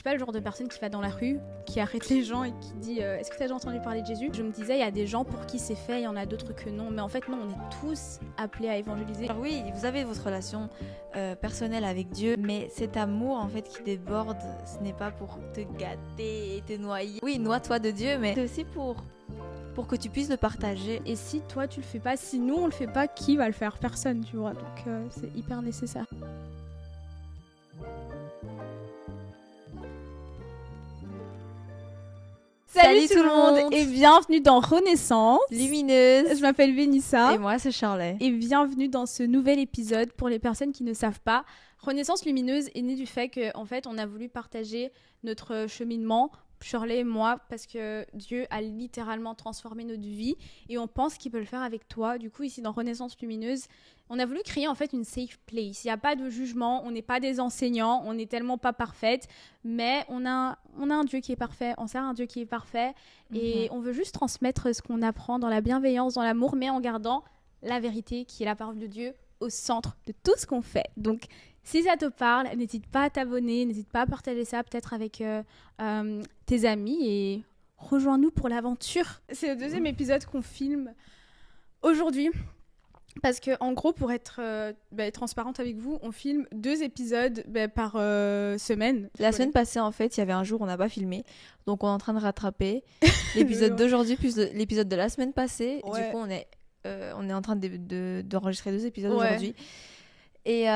Je suis pas le genre de personne qui va dans la rue, qui arrête les gens et qui dit est-ce que tu as déjà entendu parler de Jésus ? Je me disais, il y a des gens pour qui c'est fait, il y en a d'autres que non. Mais en fait, non, on est tous appelés à évangéliser. Alors oui, vous avez votre relation personnelle avec Dieu, mais cet amour en fait qui déborde, ce n'est pas pour te gâter et te noyer. Oui, noie-toi de Dieu, mais c'est aussi pour que tu puisses le partager. Et si toi tu le fais pas, si nous on le fait pas, qui va le faire ? Personne, tu vois. Donc c'est hyper nécessaire. Salut tout le monde et bienvenue dans Renaissance Lumineuse. Je m'appelle Vénissa Et moi c'est Charlet. et bienvenue dans ce nouvel épisode. Pour les personnes qui ne savent pas, Renaissance Lumineuse est née du fait qu'en fait on a voulu partager notre cheminement, Shirley et moi, parce que Dieu a littéralement transformé notre vie et on pense qu'il peut le faire avec toi. Du coup, ici dans Renaissance Lumineuse, on a voulu créer en fait une safe place. Il n'y a pas de jugement, on n'est pas des enseignants, on n'est tellement pas parfaite, mais on a un Dieu qui est parfait, on sert un Dieu qui est parfait et on veut juste transmettre ce qu'on apprend dans la bienveillance, dans l'amour, mais en gardant la vérité qui est la parole de Dieu au centre de tout ce qu'on fait. Donc, si ça te parle, n'hésite pas à t'abonner, n'hésite pas à partager ça peut-être avec tes amis et rejoins-nous pour l'aventure. C'est le deuxième épisode qu'on filme aujourd'hui parce que en gros, pour être transparente avec vous, on filme 2 épisodes par semaine. La semaine passée en fait, il y avait un jour où on n'a pas filmé, donc on est en train de rattraper l'épisode d'aujourd'hui plus l'épisode de la semaine passée. Ouais. Du coup, on est en train d'enregistrer 2 épisodes aujourd'hui. Et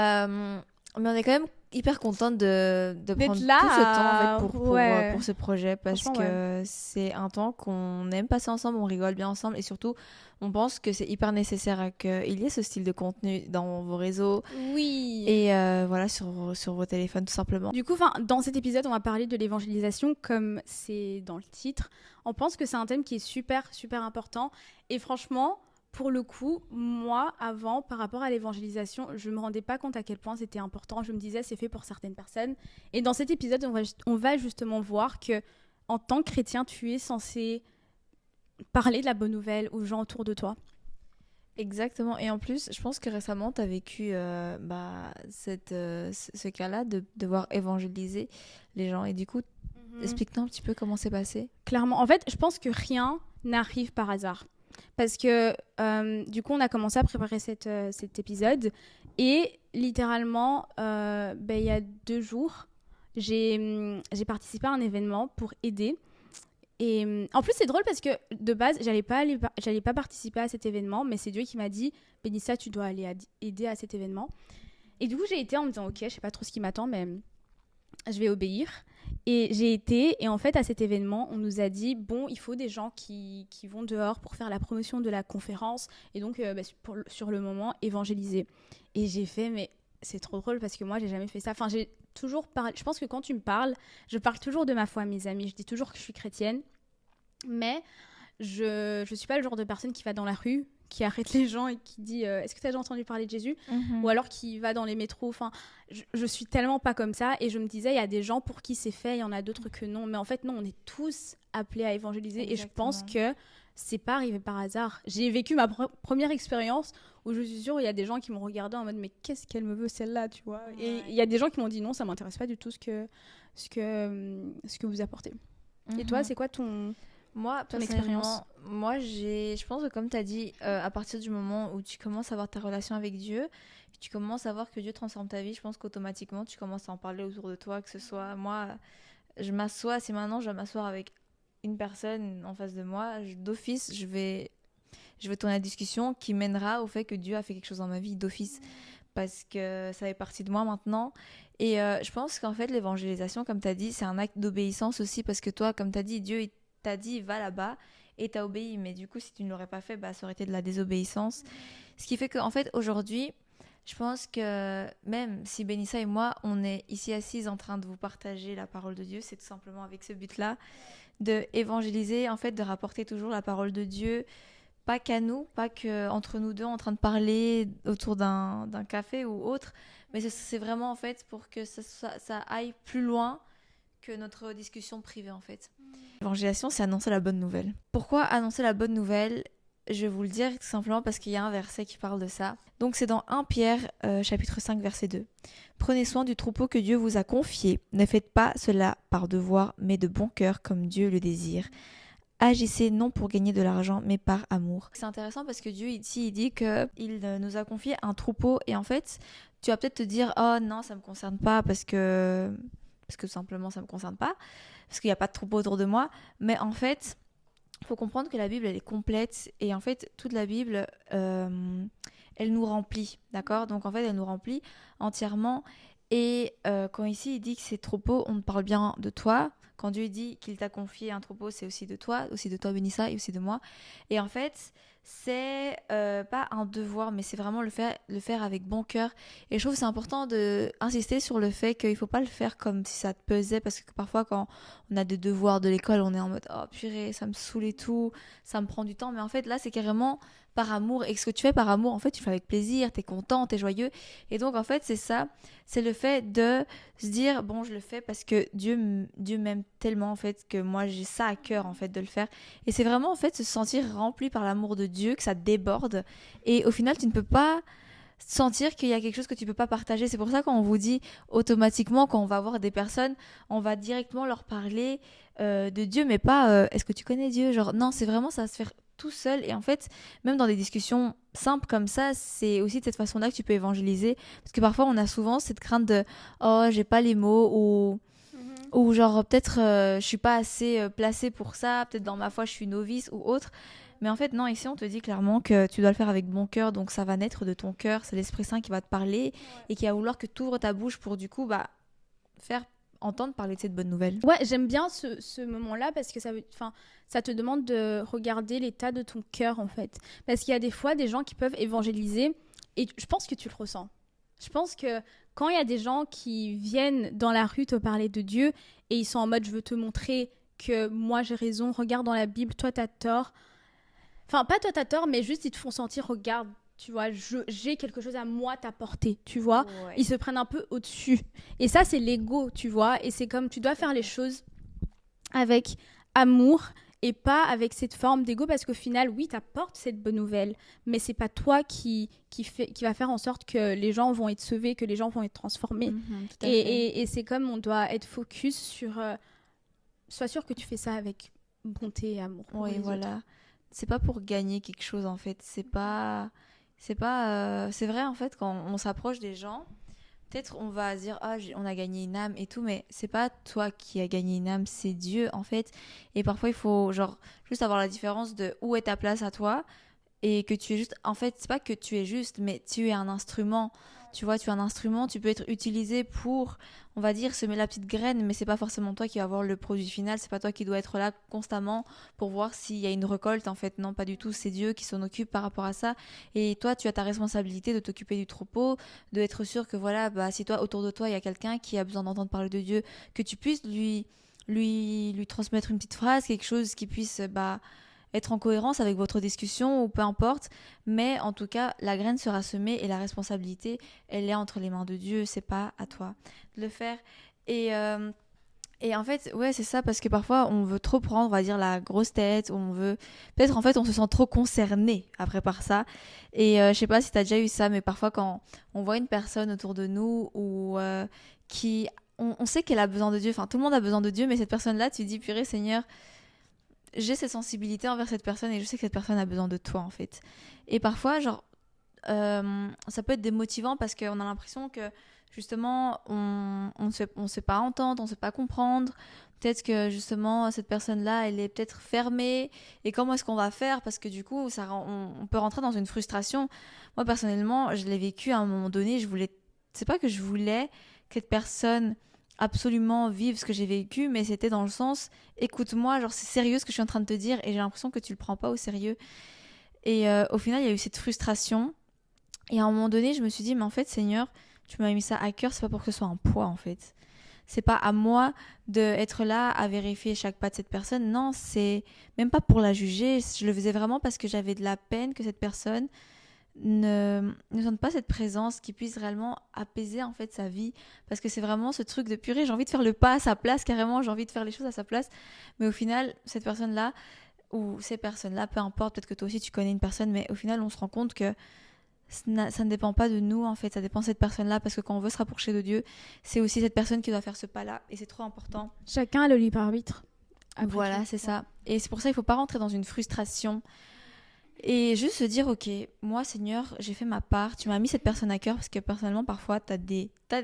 mais on est quand même hyper contente de prendre là, tout ce temps en fait, pour ce projet, parce Franchement, que c'est un temps qu'on aime passer ensemble, on rigole bien ensemble et surtout on pense que c'est hyper nécessaire qu'il y ait ce style de contenu dans vos réseaux Oui. et voilà sur vos téléphones tout simplement. Du coup, dans cet épisode, on va parler de l'évangélisation comme c'est dans le titre. On pense que c'est un thème qui est super, super important et franchement, pour le coup, moi, avant, par rapport à l'évangélisation, je ne me rendais pas compte à quel point c'était important. Je me disais, c'est fait pour certaines personnes. Et dans cet épisode, on va justement voir que en tant que chrétien, tu es censé parler de la bonne nouvelle aux gens autour de toi. Exactement. Et en plus, je pense que récemment, tu as vécu ce cas-là de devoir évangéliser les gens. Et du coup, explique-nous un petit peu comment c'est passé. Clairement. En fait, je pense que rien n'arrive par hasard. Parce que du coup, on a commencé à préparer cet épisode et littéralement, il y a 2 jours, j'ai participé à un événement pour aider. Et en plus, c'est drôle parce que de base, j'allais pas participer à cet événement, mais c'est Dieu qui m'a dit « Bénissa, tu dois aller aider à cet événement ». Et du coup, j'ai été en me disant « Ok, je sais pas trop ce qui m'attend, mais je vais obéir ». Et j'ai été, et en fait, à cet événement, on nous a dit, bon, il faut des gens qui vont dehors pour faire la promotion de la conférence, et donc, sur le moment, évangéliser. Et j'ai fait, mais c'est trop drôle, parce que moi, j'ai jamais fait ça. Enfin, j'ai toujours parlé, je pense que quand tu me parles, je parle toujours de ma foi à mes amis, je dis toujours que je suis chrétienne, mais je suis pas le genre de personne qui va dans la rue, qui arrête les gens et qui dit est-ce que tu as déjà entendu parler de Jésus ? Ou alors qui va dans les métros. Enfin, je suis tellement pas comme ça. Et je me disais, il y a des gens pour qui c'est fait, il y en a d'autres que non. Mais en fait, non, on est tous appelés à évangéliser. Exactement. Et je pense que c'est pas arrivé par hasard. J'ai vécu ma première expérience où je suis sûre, il y a des gens qui m'ont regardé en mode mais qu'est-ce qu'elle me veut celle-là, tu vois ? Ouais. Et il y a des gens qui m'ont dit non, ça m'intéresse pas du tout ce que vous apportez. Et toi, c'est quoi ton expérience? Moi, je pense que comme tu as dit, à partir du moment où tu commences à avoir ta relation avec Dieu, tu commences à voir que Dieu transforme ta vie, je pense qu'automatiquement, tu commences à en parler autour de toi, que ce soit moi, je m'assois, si maintenant je vais m'asseoir avec une personne en face de moi, d'office, je vais tourner la discussion qui mènera au fait que Dieu a fait quelque chose dans ma vie d'office, parce que ça fait partie de moi maintenant. Et je pense qu'en fait, l'évangélisation, comme tu as dit, c'est un acte d'obéissance aussi, parce que toi, comme tu as dit, Dieu t'as dit va là-bas et t'as obéi, mais du coup si tu ne l'aurais pas fait, ça aurait été de la désobéissance. Ce qui fait qu'en fait aujourd'hui, je pense que même si Bénissa et moi on est ici assises en train de vous partager la parole de Dieu, c'est tout simplement avec ce but-là de évangéliser, en fait de rapporter toujours la parole de Dieu, pas qu'à nous, pas qu'entre nous deux en train de parler autour d'un café ou autre, mais c'est vraiment en fait pour que ça aille plus loin que notre discussion privée en fait. L'évangélisation, c'est annoncer la bonne nouvelle. Pourquoi annoncer la bonne nouvelle ? je vais vous le dire tout simplement parce qu'il y a un verset qui parle de ça. Donc c'est dans 1 Pierre chapitre 5 verset 2. Prenez soin du troupeau que Dieu vous a confié. Ne faites pas cela par devoir, mais de bon cœur comme Dieu le désire. Agissez non pour gagner de l'argent, mais par amour. C'est intéressant parce que Dieu ici, il dit qu'il nous a confié un troupeau. Et en fait, tu vas peut-être te dire, oh non, ça me concerne pas parce que tout simplement ça me concerne pas, parce qu'il n'y a pas de troupeau autour de moi. Mais en fait, il faut comprendre que la Bible, elle est complète. Et en fait, toute la Bible, elle nous remplit, d'accord? Donc en fait, elle nous remplit entièrement. Et quand ici, il dit que ces troupeaux, on parle bien de toi. Quand Dieu dit qu'il t'a confié un troupeau, c'est aussi de toi, Benissa, et aussi de moi. Et en fait, c'est pas un devoir, mais c'est vraiment le faire avec bon cœur. Et je trouve que c'est important d'insister sur le fait qu'il faut pas le faire comme si ça te pesait, parce que parfois quand on a des devoirs de l'école, on est en mode oh purée, ça me saoule et tout, ça me prend du temps. Mais en fait là, c'est carrément par amour, et ce que tu fais par amour, en fait, tu le fais avec plaisir, t'es content, t'es joyeux. Et donc en fait, c'est ça, c'est le fait de se dire bon, je le fais parce que Dieu m'aime tellement en fait que moi j'ai ça à cœur en fait de le faire. Et c'est vraiment en fait se sentir rempli par l'amour de Dieu, que ça déborde. Et au final, tu ne peux pas sentir qu'il y a quelque chose que tu peux pas partager. C'est pour ça quand on vous dit automatiquement, quand on va voir des personnes, on va directement leur parler de Dieu, mais pas est-ce que tu connais Dieu? Genre non, c'est vraiment ça va se faire tout seul. Et en fait, même dans des discussions simples comme ça, c'est aussi de cette façon-là que tu peux évangéliser. Parce que parfois, on a souvent cette crainte de oh, j'ai pas les mots, ou genre peut-être je suis pas assez placée pour ça, peut-être dans ma foi je suis novice ou autre. Mais en fait non, ici on te dit clairement que tu dois le faire avec bon cœur, donc ça va naître de ton cœur, c'est l'Esprit Saint qui va te parler et qui va vouloir que tu ouvres ta bouche pour du coup faire entendre parler de cette bonne nouvelle. Ouais, j'aime bien ce moment-là parce que ça te demande de regarder l'état de ton cœur en fait. Parce qu'il y a des fois des gens qui peuvent évangéliser et je pense que tu le ressens. Je pense que quand il y a des gens qui viennent dans la rue te parler de Dieu et ils sont en mode je veux te montrer que moi j'ai raison, regarde dans la Bible, toi t'as tort. Enfin, pas toi t'as tort, mais juste ils te font sentir, regarde, tu vois, j'ai quelque chose à moi t'apporter, tu vois. Ouais. Ils se prennent un peu au-dessus. Et ça, c'est l'ego, tu vois. Et c'est comme tu dois faire les choses avec amour et pas avec cette forme d'ego parce qu'au final, oui, t'apportes cette bonne nouvelle, mais c'est pas toi qui va faire en sorte que les gens vont être sauvés, que les gens vont être transformés. Tout à fait. Et c'est comme on doit être focus sur... sois sûr que tu fais ça avec bonté et amour pour Oui, les voilà. autres. C'est pas pour gagner quelque chose en fait. C'est vrai en fait quand on s'approche des gens, peut-être on va dire ah on a gagné une âme et tout, mais c'est pas toi qui as gagné une âme, c'est Dieu en fait. Et parfois il faut genre juste avoir la différence de où est ta place à toi et que tu es juste. En fait, c'est pas que tu es juste, mais tu es un instrument. Tu vois, tu es un instrument, tu peux être utilisé pour, on va dire, semer la petite graine, mais c'est pas forcément toi qui vas avoir le produit final, c'est pas toi qui dois être là constamment pour voir s'il y a une récolte. En fait, non, pas du tout, c'est Dieu qui s'en occupe par rapport à ça. Et toi, tu as ta responsabilité de t'occuper du troupeau, de être sûr que voilà, si toi, autour de toi, il y a quelqu'un qui a besoin d'entendre parler de Dieu, que tu puisses lui transmettre une petite phrase, quelque chose qui puisse, être en cohérence avec votre discussion ou peu importe, mais en tout cas la graine sera semée et la responsabilité elle est entre les mains de Dieu, c'est pas à toi de le faire. Et en fait ouais c'est ça, parce que parfois on veut trop prendre, on va dire, la grosse tête, on veut peut-être en fait on se sent trop concerné après par ça. Et je sais pas si t'as déjà eu ça, mais parfois quand on voit une personne autour de nous ou qui on sait qu'elle a besoin de Dieu, enfin tout le monde a besoin de Dieu, mais cette personne là tu dis purée Seigneur, j'ai cette sensibilité envers cette personne et je sais que cette personne a besoin de toi en fait. Et parfois genre ça peut être démotivant parce qu'on a l'impression que justement on se fait pas entendre, on se fait pas comprendre. Peut-être que justement cette personne-là elle est peut-être fermée et comment est-ce qu'on va faire, parce que du coup on peut rentrer dans une frustration. Moi personnellement je l'ai vécu à un moment donné, c'est pas que je voulais que cette personne absolument vivre ce que j'ai vécu, mais c'était dans le sens écoute-moi, genre c'est sérieux ce que je suis en train de te dire et j'ai l'impression que tu le prends pas au sérieux. Et au final il y a eu cette frustration et à un moment donné je me suis dit mais en fait Seigneur, tu m'as mis ça à cœur, c'est pas pour que ce soit un poids en fait, c'est pas à moi d'être là à vérifier chaque pas de cette personne, non, c'est même pas pour la juger, je le faisais vraiment parce que j'avais de la peine que cette personne ne sente pas cette présence qui puisse réellement apaiser en fait sa vie, parce que c'est vraiment ce truc de purée, j'ai envie de faire le pas à sa place, carrément j'ai envie de faire les choses à sa place, mais au final cette personne là, ou ces personnes-là, peu importe, peut-être que toi aussi tu connais une personne, mais au final on se rend compte que ça ne dépend pas de nous en fait, ça dépend de cette personne-là, parce que quand on veut se rapprocher de Dieu, c'est aussi cette personne qui doit faire ce pas-là, et c'est trop important. Chacun a le libre arbitre. Voilà, c'est ça. Et c'est pour ça qu'il ne faut pas rentrer dans une frustration et juste se dire, ok, moi Seigneur, j'ai fait ma part, tu m'as mis cette personne à cœur, parce que personnellement parfois je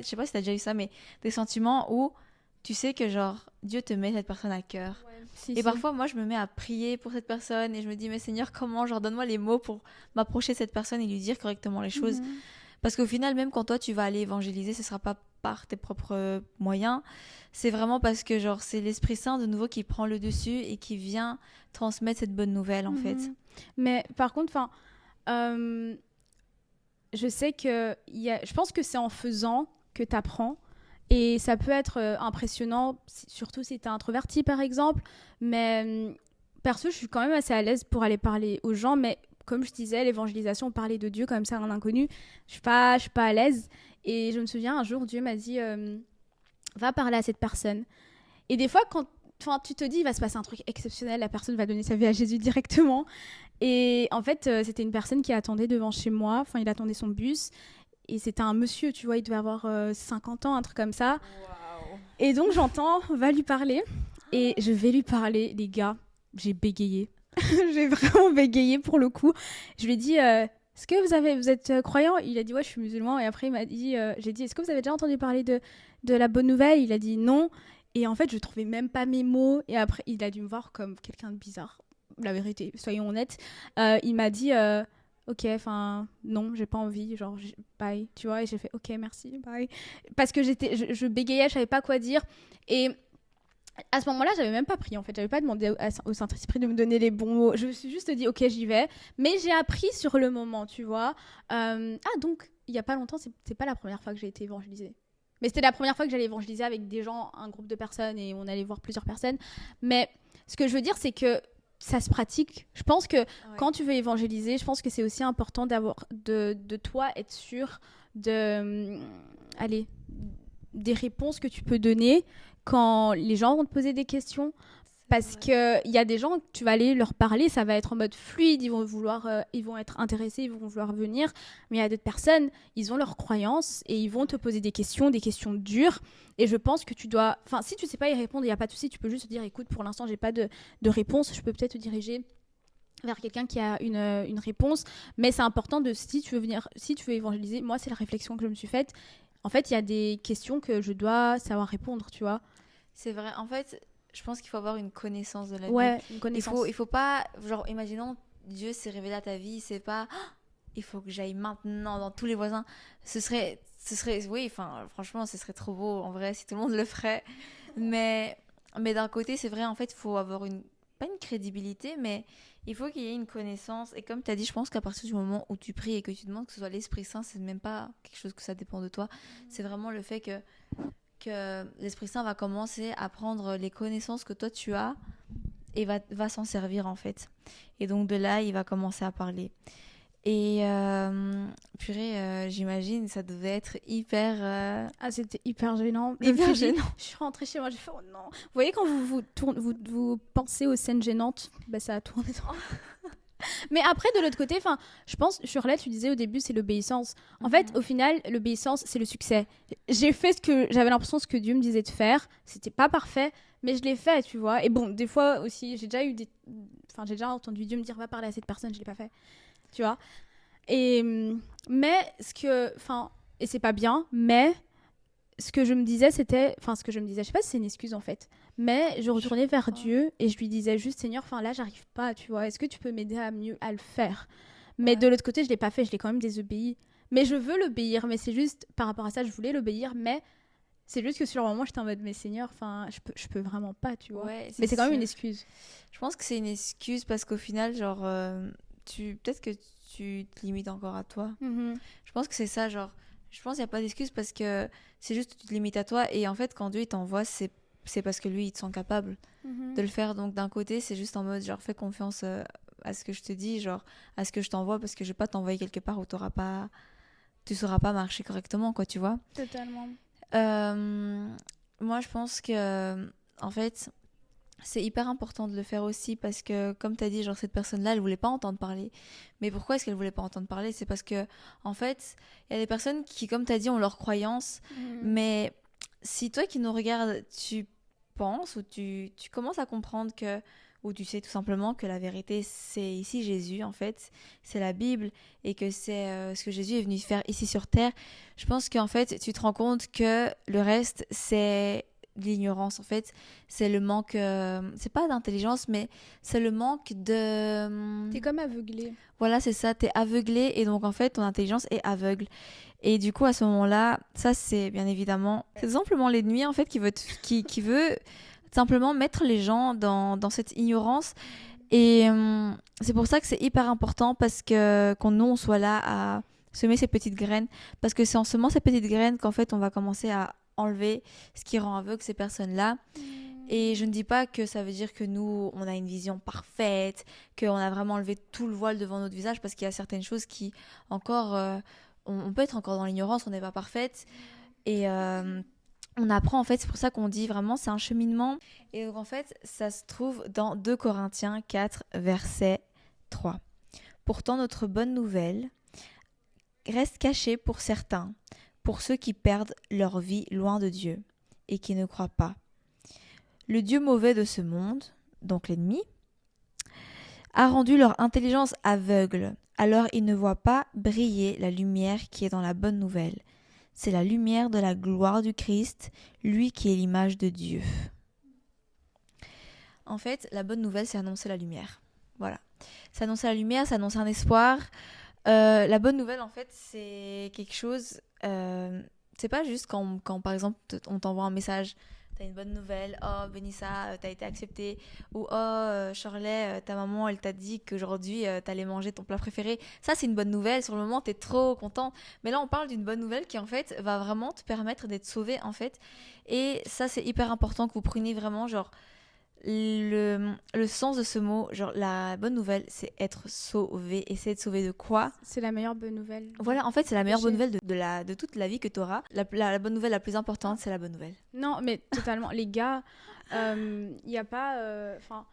sais pas si tu as déjà eu ça, mais des sentiments où tu sais que genre Dieu te met cette personne à cœur. Et parfois moi je me mets à prier pour cette personne et je me dis, mais Seigneur, comment, genre donne-moi les mots pour m'approcher de cette personne et lui dire correctement les choses. Parce qu'au final, même quand toi tu vas aller évangéliser, ce sera pas par tes propres moyens, c'est vraiment parce que genre c'est l'Esprit Saint de nouveau qui prend le dessus et qui vient transmettre cette bonne nouvelle en fait. Mais par contre, je sais que je pense que c'est en faisant que tu apprends. Et ça peut être impressionnant, surtout si tu es introverti par exemple. Mais perso, je suis quand même assez à l'aise pour aller parler aux gens. Mais comme je disais, l'évangélisation, parler de Dieu comme ça à un inconnu, je suis pas à l'aise. Et je me souviens, un jour, Dieu m'a dit va parler à cette personne. Et des fois, quand tu te dis il va se passer un truc exceptionnel, la personne va donner sa vie à Jésus directement. Et en fait, c'était une personne qui attendait devant chez moi. Enfin, il attendait son bus. Et c'était un monsieur, tu vois, il devait avoir 50 ans, un truc comme ça. Wow. Et donc, j'entends, va lui parler. Et je vais lui parler, les gars, j'ai bégayé. J'ai vraiment bégayé pour le coup. Je lui ai dit, est-ce que vous êtes croyant? Il a dit, ouais, je suis musulman. Et après, il m'a dit, j'ai dit, est-ce que vous avez déjà entendu parler de la bonne nouvelle? Il a dit non. Et en fait, je trouvais même pas mes mots. Et après, il a dû me voir comme quelqu'un de bizarre. La vérité, soyons honnêtes. Il m'a dit... ok, enfin, non, j'ai pas envie, genre, bye, tu vois, et j'ai fait, ok, merci, bye. Parce que je bégayais, je savais pas quoi dire, et à ce moment-là, j'avais même pas prié, en fait, j'avais pas demandé au Saint-Esprit de me donner les bons mots, je me suis juste dit, ok, j'y vais, mais j'ai appris sur le moment, tu vois. Donc, il y a pas longtemps, c'est pas la première fois que j'ai été évangélisée. Mais c'était la première fois que j'allais évangéliser avec des gens, un groupe de personnes, et on allait voir plusieurs personnes. Mais ce que je veux dire, c'est que ça se pratique. Je pense que quand tu veux évangéliser, je pense que c'est aussi important d'avoir de toi être sûr des réponses que tu peux donner quand les gens vont te poser des questions. Parce qu'il y a des gens que tu vas aller leur parler, ça va être en mode fluide, ils vont être intéressés, ils vont vouloir venir. Mais il y a d'autres personnes, ils ont leurs croyances et ils vont te poser des questions dures. Et je pense que tu dois... Enfin, si tu sais pas y répondre, il n'y a pas de souci, tu peux juste te dire, écoute, pour l'instant, j'ai pas de réponse, je peux peut-être te diriger vers quelqu'un qui a une réponse. Mais c'est important si tu veux évangéliser, moi, c'est la réflexion que je me suis faite. En fait, il y a des questions que je dois savoir répondre, tu vois. C'est vrai, en fait... Je pense qu'il faut avoir une connaissance de la vie. Ouais, une connaissance. Il faut pas, genre, imaginons, Dieu s'est révélé à ta vie, c'est pas, il faut que j'aille maintenant dans tous les voisins. Ce serait, oui, enfin, franchement, ce serait trop beau, en vrai, si tout le monde le ferait. Mais d'un côté, c'est vrai, en fait, il faut avoir pas une crédibilité, mais il faut qu'il y ait une connaissance. Et comme tu as dit, je pense qu'à partir du moment où tu pries et que tu demandes que ce soit l'Esprit Saint, c'est même pas quelque chose que ça dépend de toi. C'est vraiment le fait que l'Esprit Saint va commencer à prendre les connaissances que toi tu as et va s'en servir en fait. Et donc de là, il va commencer à parler. Et purée, j'imagine, ça devait être hyper... c'était hyper gênant. Hyper gênant. Je suis rentrée chez moi, j'ai fait, oh non. Vous voyez, quand vous pensez aux scènes gênantes, bah, ça a tourné. Mais après, de l'autre côté, je pense, Shirley, tu disais au début, c'est l'obéissance. En fait, au final, l'obéissance, c'est le succès. J'ai fait ce que j'avais l'impression ce que Dieu me disait de faire. C'était pas parfait, mais je l'ai fait, tu vois. Et bon, des fois aussi, j'ai déjà entendu Dieu me dire va parler à cette personne, je l'ai pas fait, tu vois. Mais et c'est pas bien, mais ce que je me disais, je sais pas si c'est une excuse en fait, mais je retournais vers Dieu et je lui disais juste, Seigneur, là, j'arrive pas, tu vois, est-ce que tu peux m'aider à le faire? Mais de l'autre côté, je l'ai pas fait, je l'ai quand même désobéi. Mais je veux l'obéir, mais c'est juste, par rapport à ça, je voulais l'obéir, mais c'est juste que sur le moment, j'étais en mode, mais Seigneur, je peux vraiment pas, tu vois. Ouais, mais c'est quand même une excuse. Je pense que c'est une excuse parce qu'au final, genre, peut-être que tu te limites encore à toi. Je pense que c'est ça, genre, je pense qu'il n'y a pas d'excuse parce que c'est juste que tu te limites à toi et en fait, quand Dieu il t'envoie, c'est parce que lui, il te sent capable de le faire. Donc d'un côté, c'est juste en mode, genre, fais confiance à ce que je te dis, genre, à ce que je t'envoie parce que je vais pas t'envoyer quelque part où tu sauras pas marcher correctement, quoi, tu vois. Totalement. Moi, je pense que, en fait, c'est hyper important de le faire aussi parce que, comme tu as dit, genre cette personne-là, elle voulait pas entendre parler. Mais pourquoi est-ce qu'elle voulait pas entendre parler? C'est parce que, en fait, il y a des personnes qui, comme tu as dit, ont leurs croyances. Mais si toi qui nous regardes, tu penses ou tu commences à comprendre que, ou tu sais tout simplement que la vérité, c'est ici Jésus, en fait, c'est la Bible et que c'est ce que Jésus est venu faire ici sur Terre, je pense qu'en fait, tu te rends compte que le reste, c'est de l'ignorance, en fait. C'est le manque, c'est pas d'intelligence, mais c'est le manque de... T'es comme aveuglé. Voilà, c'est ça, t'es aveuglé et donc en fait, ton intelligence est aveugle. Et du coup, à ce moment-là, ça, c'est bien évidemment... C'est tout simplement l'ennemi, en fait, qui veut simplement mettre les gens dans cette ignorance. Et c'est pour ça que c'est hyper important parce que nous, on soit là à semer ces petites graines. Parce que c'est en semant ces petites graines qu'en fait, on va commencer à enlever ce qui rend aveugle ces personnes-là. Et je ne dis pas que ça veut dire que nous, on a une vision parfaite, qu'on a vraiment enlevé tout le voile devant notre visage, parce qu'il y a certaines choses qui, encore, on peut être encore dans l'ignorance, on n'est pas parfaite. Et on apprend, en fait, c'est pour ça qu'on dit vraiment, c'est un cheminement. Et donc, en fait, ça se trouve dans 2 Corinthiens 4, verset 3. Pourtant, notre bonne nouvelle reste cachée pour certains, pour ceux qui perdent leur vie loin de Dieu et qui ne croient pas. Le Dieu mauvais de ce monde, donc l'ennemi, a rendu leur intelligence aveugle, alors ils ne voient pas briller la lumière qui est dans la bonne nouvelle. C'est la lumière de la gloire du Christ, lui qui est l'image de Dieu. En fait, la bonne nouvelle, c'est annoncer la lumière. Voilà. C'est annoncer la lumière, c'est annoncer un espoir. La bonne nouvelle, en fait, c'est quelque chose... c'est pas juste quand, par exemple, on t'envoie un message... T'as une bonne nouvelle, oh Benissa, t'as été acceptée, ou oh Shirley, ta maman elle t'a dit qu'aujourd'hui t'allais manger ton plat préféré. Ça c'est une bonne nouvelle, sur le moment t'es trop content. Mais là on parle d'une bonne nouvelle qui en fait va vraiment te permettre d'être sauvé en fait. Et ça c'est hyper important que vous preniez vraiment genre le sens de ce mot, genre la bonne nouvelle c'est être sauvé. Et c'est être sauvé de quoi? C'est la meilleure bonne nouvelle. Voilà, en fait c'est la meilleure bonne nouvelle de toute la vie que tu auras. La bonne nouvelle la plus importante c'est la bonne nouvelle. Non mais totalement, les gars, il n'y a pas... Enfin,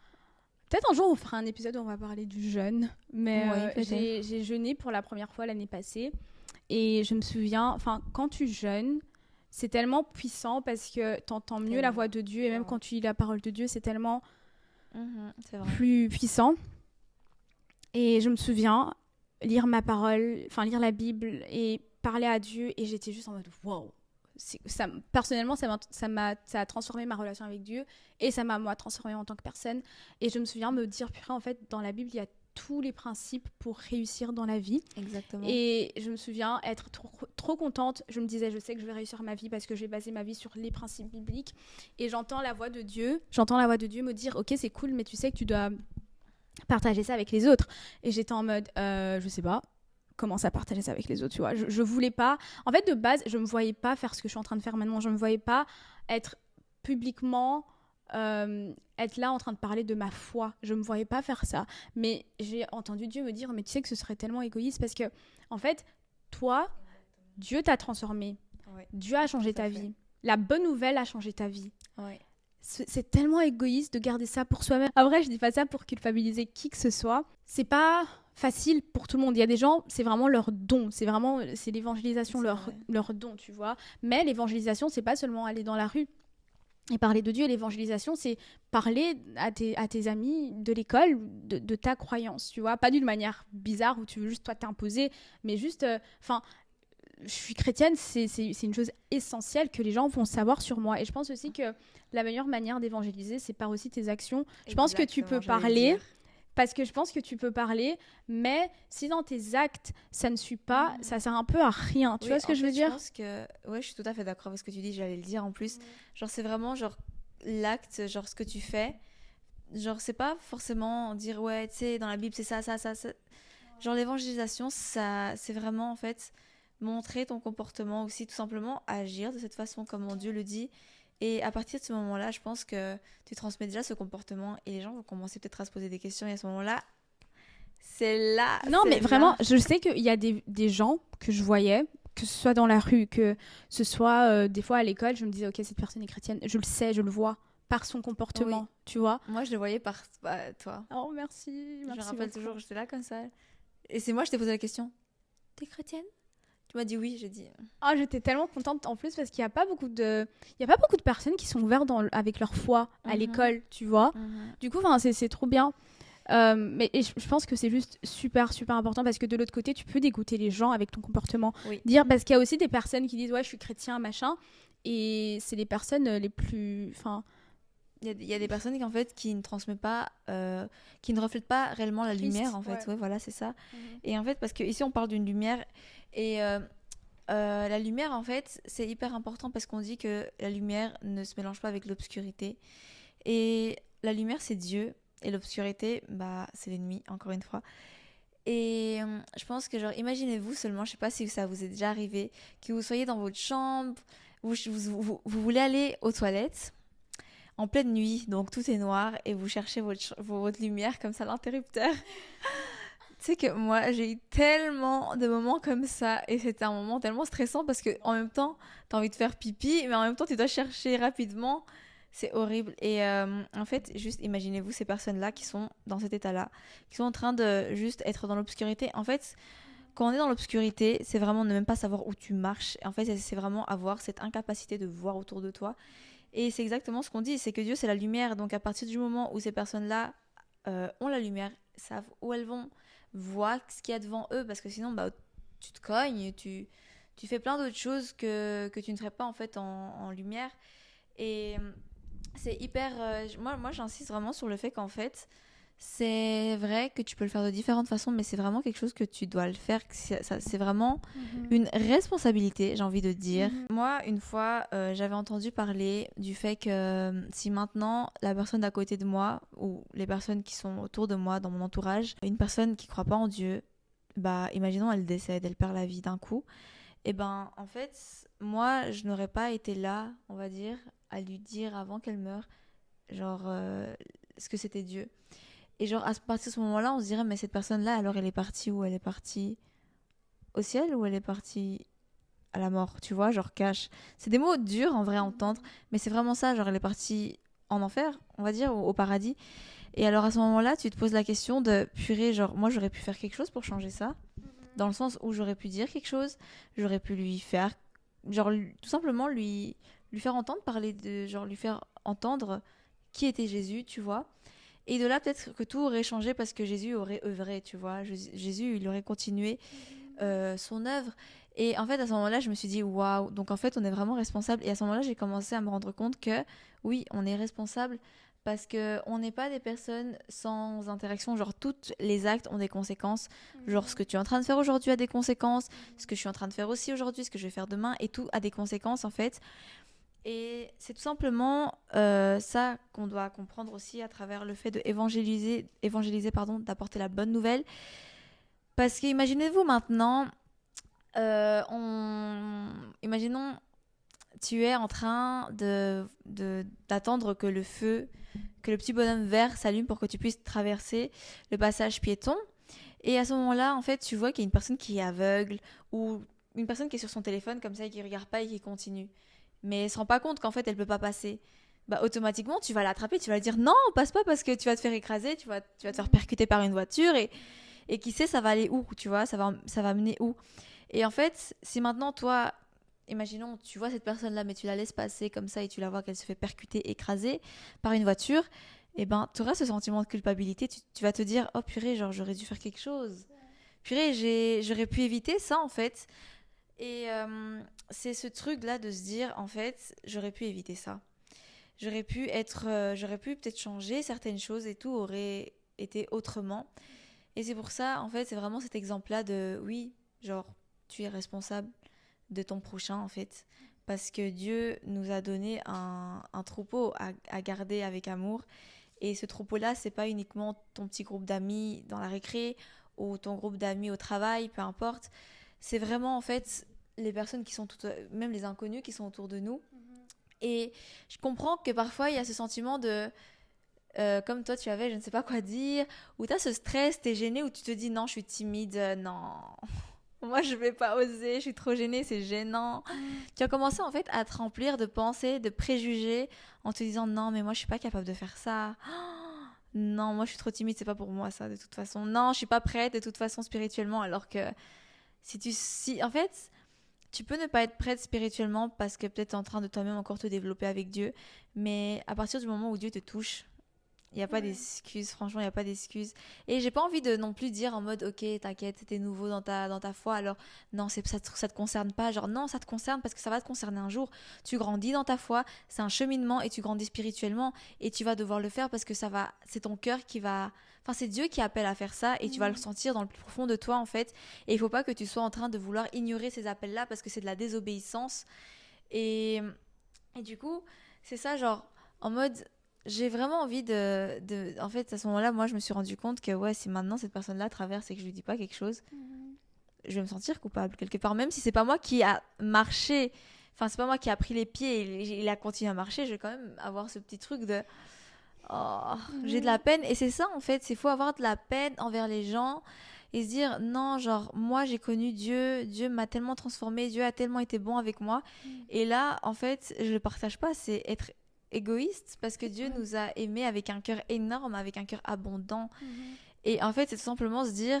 peut-être un jour on fera un épisode où on va parler du jeûne, mais Oui, j'ai jeûné pour la première fois l'année passée et je me souviens, enfin quand tu jeûnes, c'est tellement puissant parce que tu entends mieux la voix de Dieu et même quand tu lis la parole de Dieu, c'est tellement c'est vrai. plus puissant. Et je me souviens lire ma parole, enfin lire la Bible et parler à Dieu et j'étais juste en mode wow. Personnellement, ça a transformé ma relation avec Dieu et ça m'a moi transformée en tant que personne. Et je me souviens me dire, purée, en fait, dans la Bible, il y a tous les principes pour réussir dans la vie. Exactement. Et je me souviens être trop contente. Je me disais, je sais que je vais réussir ma vie parce que j'ai basé ma vie sur les principes bibliques. Et j'entends la voix de Dieu me dire, ok, c'est cool, mais tu sais que tu dois partager ça avec les autres. Et j'étais en mode, je sais pas comment ça partager ça avec les autres, tu vois. Je voulais pas... En fait, de base, je me voyais pas faire ce que je suis en train de faire maintenant. Je me voyais pas être publiquement... être là en train de parler de ma foi. Je me voyais pas faire ça. Mais j'ai entendu Dieu me dire, mais tu sais que ce serait tellement égoïste parce que, en fait, toi, Dieu t'a transformé. Ouais. Dieu a changé ta vie. La bonne nouvelle a changé ta vie. Ouais. C'est tellement égoïste de garder ça pour soi-même. Après, je dis pas ça pour culpabiliser qui que ce soit. C'est pas facile pour tout le monde. Il y a des gens, c'est vraiment leur don. C'est l'évangélisation, leur don, tu vois. Mais l'évangélisation, c'est pas seulement aller dans la rue et parler de Dieu. L'évangélisation, c'est parler à tes amis de l'école de ta croyance, tu vois. Pas d'une manière bizarre où tu veux juste toi t'imposer, mais juste... je suis chrétienne, c'est une chose essentielle que les gens vont savoir sur moi. Et je pense aussi que la meilleure manière d'évangéliser, c'est par aussi tes actions. Je pense que tu peux parler, parce que je pense que tu peux parler, mais si dans tes actes, ça ne suit pas, ça sert un peu à rien. Tu vois ce que je veux dire? Je pense que... Ouais, je suis tout à fait d'accord avec ce que tu dis, j'allais le dire en plus. Genre, c'est vraiment genre l'acte, genre ce que tu fais. Genre, c'est pas forcément dire, ouais, tu sais, dans la Bible, c'est ça. Genre, l'évangélisation, c'est vraiment, en fait... montrer ton comportement aussi, tout simplement agir de cette façon comme mon Dieu le dit. Et à partir de ce moment-là, je pense que tu transmets déjà ce comportement et les gens vont commencer peut-être à se poser des questions. Et à ce moment-là, c'est là. Non, mais vraiment, je sais qu'il y a des gens que je voyais, que ce soit dans la rue, que ce soit des fois à l'école, je me disais, ok, cette personne est chrétienne. Je le sais, je le vois. par son comportement, tu vois. Moi, je le voyais par toi. Oh, merci. Je me rappelle toujours, j'étais là comme ça. Et c'est moi, je t'ai posé la question. T'es chrétienne? Tu m'as dit oui, j'ai dit. Ah, j'étais tellement contente en plus parce qu'il n'y a pas beaucoup de personnes qui sont ouvertes avec leur foi à l'école, tu vois. Du coup, c'est trop bien. Mais je pense que c'est juste super, super important parce que de l'autre côté, tu peux dégoûter les gens avec ton comportement. Parce qu'il y a aussi des personnes qui disent ouais, je suis chrétien, machin. Et c'est les personnes les plus. Enfin. Il y a des personnes en fait, qui ne transmettent pas, qui ne reflètent pas réellement la lumière, en fait. Ouais, voilà, c'est ça. Et en fait, parce qu'ici, on parle d'une lumière. Et la lumière, en fait, c'est hyper important parce qu'on dit que la lumière ne se mélange pas avec l'obscurité. Et la lumière, c'est Dieu. Et l'obscurité, bah, c'est l'ennemi, encore une fois. Et je pense que, genre, imaginez-vous seulement, je sais pas si ça vous est déjà arrivé, que vous soyez dans votre chambre, vous voulez aller aux toilettes en pleine nuit, donc tout est noir, et vous cherchez votre lumière comme ça, l'interrupteur. Tu sais que moi, j'ai eu tellement de moments comme ça, et c'était un moment tellement stressant parce que en même temps, t'as envie de faire pipi, mais en même temps, tu dois chercher rapidement. C'est horrible. Et en fait, juste imaginez-vous ces personnes-là qui sont dans cet état-là, qui sont en train de juste être dans l'obscurité. En fait, quand on est dans l'obscurité, c'est vraiment ne même pas savoir où tu marches. Et en fait, c'est vraiment avoir cette incapacité de voir autour de toi. Et c'est exactement ce qu'on dit, c'est que Dieu, c'est la lumière. Donc à partir du moment où ces personnes-là ont la lumière, savent où elles vont, voient ce qu'il y a devant eux, parce que sinon, bah, tu te cognes, tu fais plein d'autres choses que tu ne ferais pas en fait en lumière. Et c'est hyper... moi, j'insiste vraiment sur le fait qu'en fait, c'est vrai que tu peux le faire de différentes façons, mais c'est vraiment quelque chose que tu dois le faire. C'est vraiment une responsabilité, j'ai envie de dire. Moi, une fois, j'avais entendu parler du fait que si maintenant la personne d'à côté de moi ou les personnes qui sont autour de moi, dans mon entourage, une personne qui ne croit pas en Dieu, bah, imaginons elle décède, elle perd la vie d'un coup, et ben en fait, moi, je n'aurais pas été là, on va dire, à lui dire avant qu'elle meure, genre, ce que c'était Dieu. Et genre, à partir de ce moment-là, on se dirait, mais cette personne-là, alors elle est partie où? Elle est partie au ciel ou elle est partie à la mort, tu vois, genre cash. C'est des mots durs en vrai à entendre, mais c'est vraiment ça, genre elle est partie en enfer, on va dire, ou au paradis. Et alors à ce moment-là, tu te poses la question de, purée, genre, moi j'aurais pu faire quelque chose pour changer ça, dans le sens où j'aurais pu dire quelque chose, j'aurais pu lui faire, genre, tout simplement lui faire entendre parler de, genre, lui faire entendre qui était Jésus, tu vois. Et de là, peut-être que tout aurait changé parce que Jésus aurait œuvré, tu vois. Jésus, il aurait continué son œuvre. Et en fait, à ce moment-là, je me suis dit, waouh, donc en fait, on est vraiment responsable. Et à ce moment-là, j'ai commencé à me rendre compte que, oui, on est responsable parce qu'on n'est pas des personnes sans interaction. Genre, tous les actes ont des conséquences. Genre, ce que tu es en train de faire aujourd'hui a des conséquences. Ce que je suis en train de faire aussi aujourd'hui, ce que je vais faire demain. Et tout a des conséquences, en fait. Et c'est tout simplement ça qu'on doit comprendre aussi à travers le fait d'évangéliser, d'apporter la bonne nouvelle. Parce que imaginez-vous maintenant, imaginons, tu es en train d'attendre que le feu, que le petit bonhomme vert s'allume pour que tu puisses traverser le passage piéton. Et à ce moment-là, en fait, tu vois qu'il y a une personne qui est aveugle ou une personne qui est sur son téléphone comme ça et qui regarde pas et qui continue. Mais elle se rend pas compte qu'en fait elle peut pas passer. Bah automatiquement tu vas l'attraper, tu vas lui dire non, passe pas parce que tu vas te faire écraser, tu vas te faire percuter par une voiture et qui sait ça va aller où, tu vois, ça va mener où. Et en fait, si maintenant toi, imaginons tu vois cette personne là mais tu la laisses passer comme ça et tu la vois qu'elle se fait percuter, écraser par une voiture, et ben tu auras ce sentiment de culpabilité, tu vas te dire oh purée, genre j'aurais dû faire quelque chose. Purée, j'aurais pu éviter ça en fait. Et c'est ce truc-là de se dire, en fait, j'aurais pu éviter ça. J'aurais pu peut-être changer certaines choses et tout aurait été autrement. Et c'est pour ça, en fait, c'est vraiment cet exemple-là de, oui, genre, tu es responsable de ton prochain, en fait. Parce que Dieu nous a donné un troupeau à garder avec amour. Et ce troupeau-là, c'est pas uniquement ton petit groupe d'amis dans la récré ou ton groupe d'amis au travail, peu importe. C'est vraiment en fait les personnes qui sont même les inconnus qui sont autour de nous. Et je comprends que parfois il y a ce sentiment de comme toi tu avais je ne sais pas quoi dire, ou tu as ce stress, tu es gêné, ou tu te dis non je suis timide, non Moi, je vais pas oser, je suis trop gênée, c'est gênant. Tu vas commencer en fait à te remplir de pensées, de préjugés, en te disant non, mais moi, je suis pas capable de faire ça. Non, moi, je suis trop timide, c'est pas pour moi ça, de toute façon. Non, je suis pas prête, de toute façon, spirituellement, alors que si en fait, tu peux ne pas être prête spirituellement parce que peut-être tu es en train de toi-même encore te développer avec Dieu, mais à partir du moment où Dieu te touche, il n'y a pas d'excuses, franchement, il n'y a pas d'excuses. Et j'ai pas envie de non plus dire en mode, ok, t'inquiète, t'es nouveau dans ta foi, alors non, ça te concerne pas. Genre, non, ça te concerne parce que ça va te concerner un jour. Tu grandis dans ta foi, c'est un cheminement et tu grandis spirituellement et tu vas devoir le faire parce que c'est ton cœur qui va. Enfin, c'est Dieu qui appelle à faire ça et tu vas le sentir dans le plus profond de toi en fait. Et il faut pas que tu sois en train de vouloir ignorer ces appels-là parce que c'est de la désobéissance. Et, et du coup, c'est ça, genre, en mode j'ai vraiment envie En fait, à ce moment-là, moi, je me suis rendu compte que, ouais, si maintenant cette personne-là traverse et que je lui dis pas quelque chose, je vais me sentir coupable quelque part. Même si c'est pas moi qui a marché, enfin, c'est pas moi qui a pris les pieds et il a continué à marcher, je vais quand même avoir ce petit truc de. Oh, j'ai de la peine. Et c'est ça, en fait, c'est faut avoir de la peine envers les gens et se dire, non, genre, moi, j'ai connu Dieu, Dieu m'a tellement transformé, Dieu a tellement été bon avec moi. Et là, en fait, je le partage pas, c'est être égoïste parce que Dieu nous a aimés avec un cœur énorme, avec un cœur abondant. Et en fait, c'est tout simplement se dire,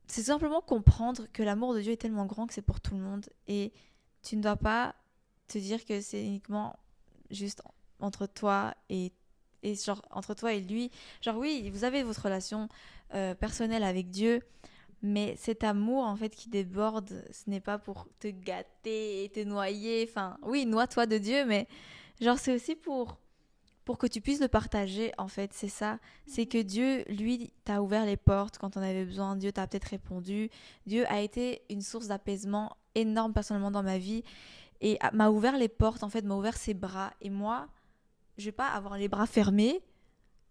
c'est tout simplement comprendre que l'amour de Dieu est tellement grand que c'est pour tout le monde. Et tu ne dois pas te dire que c'est uniquement juste entre toi et genre entre toi et lui. Genre oui, vous avez votre relation personnelle avec Dieu, mais cet amour en fait qui déborde, ce n'est pas pour te gâter et te noyer. Enfin, oui, noie-toi de Dieu, mais genre, c'est aussi pour que tu puisses le partager, en fait, c'est ça. C'est que Dieu, lui, t'a ouvert les portes quand on avait besoin. Dieu t'a peut-être répondu. Dieu a été une source d'apaisement énorme personnellement dans ma vie et m'a ouvert les portes, en fait, m'a ouvert ses bras. Et moi, je vais pas avoir les bras fermés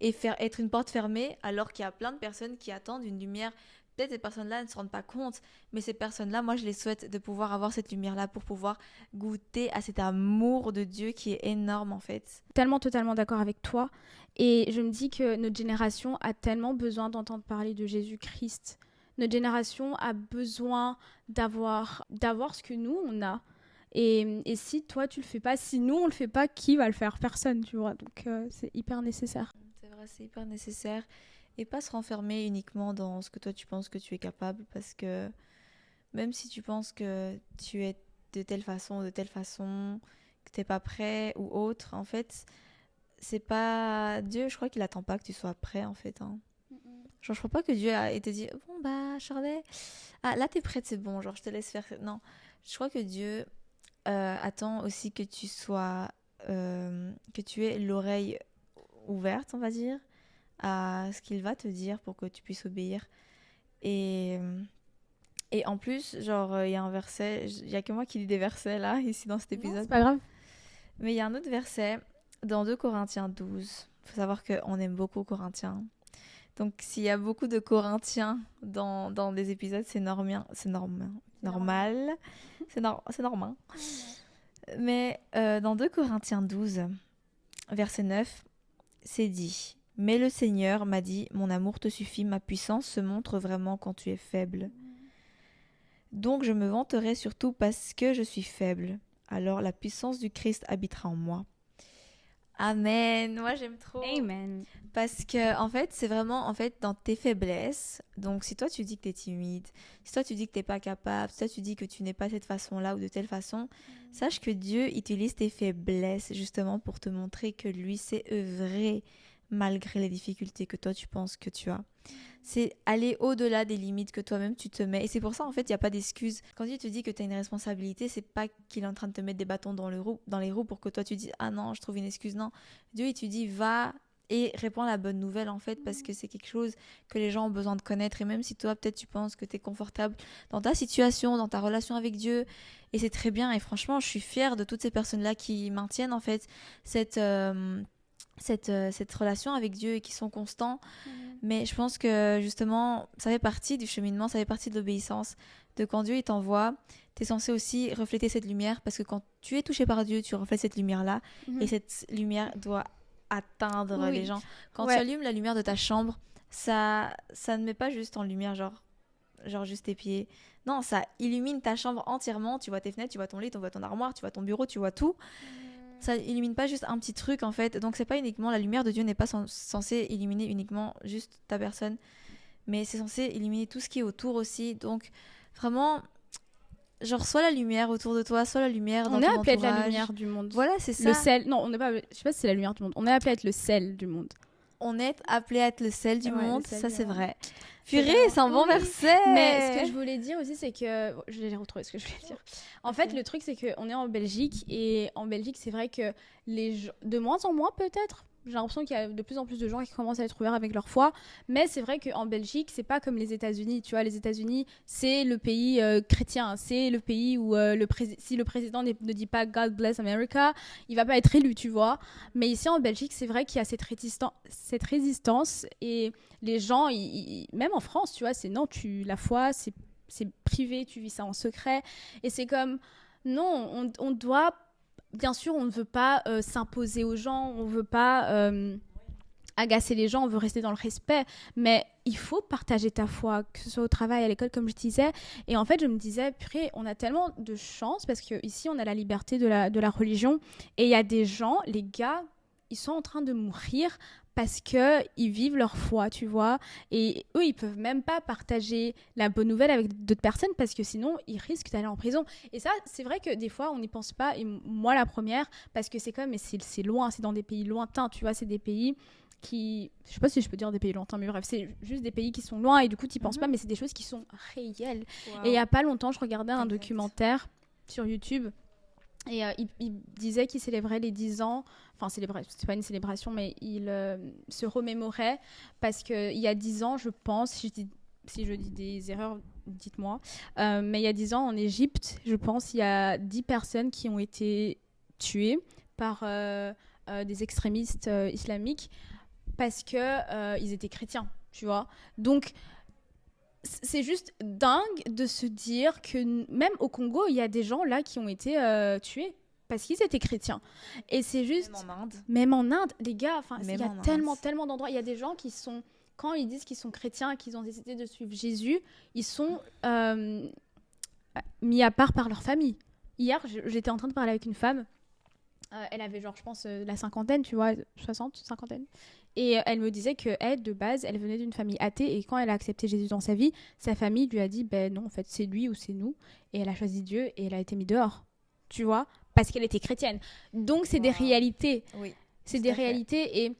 et être une porte fermée alors qu'il y a plein de personnes qui attendent une lumière. Peut-être ces personnes-là ne se rendent pas compte, mais ces personnes-là, moi, je les souhaite de pouvoir avoir cette lumière-là pour pouvoir goûter à cet amour de Dieu qui est énorme, en fait. Totalement d'accord avec toi. Et je me dis que notre génération a tellement besoin d'entendre parler de Jésus-Christ. Notre génération a besoin d'avoir ce que nous, on a. Et si toi, tu le fais pas, si nous, on le fait pas, qui va le faire? Personne, tu vois. Donc, c'est hyper nécessaire. C'est vrai, c'est hyper nécessaire. Et pas se renfermer uniquement dans ce que toi, tu penses que tu es capable, parce que même si tu penses que tu es de telle façon, que t'es pas prêt ou autre, en fait, c'est pas Dieu, je crois qu'il attend pas que tu sois prêt en fait, hein. Genre je crois pas que Dieu a été dit bon bah Charlotte, ah là t'es prête, c'est bon, genre je te laisse faire. Non, je crois que Dieu attend aussi que tu sois que tu aies l'oreille ouverte, on va dire, à ce qu'il va te dire pour que tu puisses obéir. Et et en plus, genre il y a un verset, il y a que moi qui lis des versets là ici dans cet Non, épisode. c'est pas grave. Mais il y a un autre verset dans 2 Corinthiens 12. Il faut savoir qu'on aime beaucoup Corinthiens. Donc, s'il y a beaucoup de Corinthiens dans des épisodes, c'est normal. C'est normal. C'est normal. Mais dans 2 Corinthiens 12, verset 9, c'est dit: mais le Seigneur m'a dit, mon amour te suffit, ma puissance se montre vraiment quand tu es faible. Donc, je me vanterai surtout parce que je suis faible. Alors, la puissance du Christ habitera en moi. Amen. Moi, j'aime trop. Amen. Parce que, en fait, c'est vraiment, en fait, dans tes faiblesses. Donc, si toi, tu dis que t'es timide, si toi, tu dis que t'es pas capable, si toi, tu dis que tu n'es pas de cette façon-là ou de telle façon, sache que Dieu utilise tes faiblesses, justement, pour te montrer que lui sait œuvrer malgré les difficultés que toi, tu penses que tu as. C'est aller au-delà des limites que toi-même tu te mets. Et c'est pour ça, en fait, il n'y a pas d'excuse. Quand Dieu te dit que tu as une responsabilité, c'est pas qu'il est en train de te mettre des bâtons dans les roues pour que toi tu dis ah non, je trouve une excuse. Non. Dieu, il te dit va et répands la bonne nouvelle, en fait, parce que c'est quelque chose que les gens ont besoin de connaître. Et même si toi, peut-être, tu penses que tu es confortable dans ta situation, dans ta relation avec Dieu, et c'est très bien. Et franchement, je suis fière de toutes ces personnes-là qui maintiennent, en fait, cette relation avec Dieu et qui sont constants. Mais je pense que justement ça fait partie du cheminement, ça fait partie de l'obéissance, de quand Dieu il t'envoie, tu es censé aussi refléter cette lumière, parce que quand tu es touché par Dieu, tu reflètes cette lumière là, et cette lumière doit atteindre les gens. Quand tu allumes la lumière de ta chambre, ça ne met pas juste en lumière genre genre juste tes pieds. Non, ça illumine ta chambre entièrement. Tu vois tes fenêtres, tu vois ton lit, tu vois ton armoire, tu vois ton bureau, tu vois tout. Ça illumine pas juste un petit truc en fait. Donc c'est pas uniquement la lumière de Dieu n'est pas censée illuminer uniquement juste ta personne, mais c'est censé éliminer tout ce qui est autour aussi. Donc vraiment, genre soit la lumière autour de toi, soit la lumière dans On est ton appelé à être la entourage. lumière du monde. Voilà, c'est ça. Le sel. Non, on n'est pas. Je sais pas si c'est la lumière du monde. On est appelé à être le sel du monde. On est appelé à être le sel du Ouais, monde, le sel ça du c'est monde. vrai. C'est Purée, vraiment- c'est un bon Oui. verset. Mais ce que je voulais dire aussi, c'est que. Je vais retrouver ce que je voulais dire. En Ok. fait, le truc, c'est qu'on est en Belgique. Et en Belgique, c'est vrai que les gens. De moins en moins, peut-être. J'ai l'impression qu'il y a de plus en plus de gens qui commencent à être ouverts avec leur foi. Mais c'est vrai qu'en Belgique, c'est pas comme les États-Unis. Tu vois, les États-Unis, c'est le pays chrétien. C'est le pays où si le président ne dit pas God bless America, il va pas être élu, tu vois. Mais ici en Belgique, c'est vrai qu'il y a cette résistance. Et les gens, même en France, tu vois, c'est non, la foi, c'est privé, tu vis ça en secret. Et c'est comme, non, on doit. Bien sûr, on ne veut pas s'imposer aux gens, on ne veut pas agacer les gens, on veut rester dans le respect, mais il faut partager ta foi, que ce soit au travail, à l'école, comme je disais. Et en fait, je me disais, purée, on a tellement de chance parce qu'ici, on a la liberté de la religion. Et il y a des gens, les gars, ils sont en train de mourir parce qu'ils vivent leur foi, tu vois. Et eux, ils peuvent même pas partager la bonne nouvelle avec d'autres personnes parce que sinon, ils risquent d'aller en prison. Et ça, c'est vrai que des fois, on n'y pense pas. Et moi, la première, parce que c'est comme, mais c'est loin, c'est dans des pays lointains, tu vois, c'est des pays qui, je sais pas si je peux dire des pays lointains, mais bref, c'est juste des pays qui sont loin et du coup, tu n'y penses pas, mais c'est des choses qui sont réelles. Wow. Et il y a pas longtemps, je regardais un Exact. documentaire sur YouTube. Et il disait qu'il célébrait les 10 ans, enfin, c'est pas une célébration, mais il se remémorait parce qu'il y a 10 ans, je pense, si je dis des erreurs, dites-moi, mais il y a 10 ans, en Égypte, je pense, il y a 10 personnes qui ont été tuées par des extrémistes islamiques parce qu'ils étaient chrétiens, tu vois. Donc, c'est juste dingue de se dire que même au Congo, il y a des gens là qui ont été tués parce qu'ils étaient chrétiens. Et c'est juste... Même en Inde. Même en Inde, les gars, il y Même a en Inde. tellement d'endroits. Il y a des gens qui sont... Quand ils disent qu'ils sont chrétiens, qu'ils ont décidé de suivre Jésus, ils sont mis à part par leur famille. Hier, j'étais en train de parler avec une femme. Elle avait genre, je pense, la cinquantaine, tu vois, 60, cinquantaine. Et elle me disait que elle, de base, elle venait d'une famille athée et quand elle a accepté Jésus dans sa vie, sa famille lui a dit, ben non, en fait, c'est lui ou c'est nous. Et elle a choisi Dieu et elle a été mise dehors, tu vois, parce qu'elle était chrétienne. Donc, c'est des réalités. Oui. C'est tout des à fait. réalités et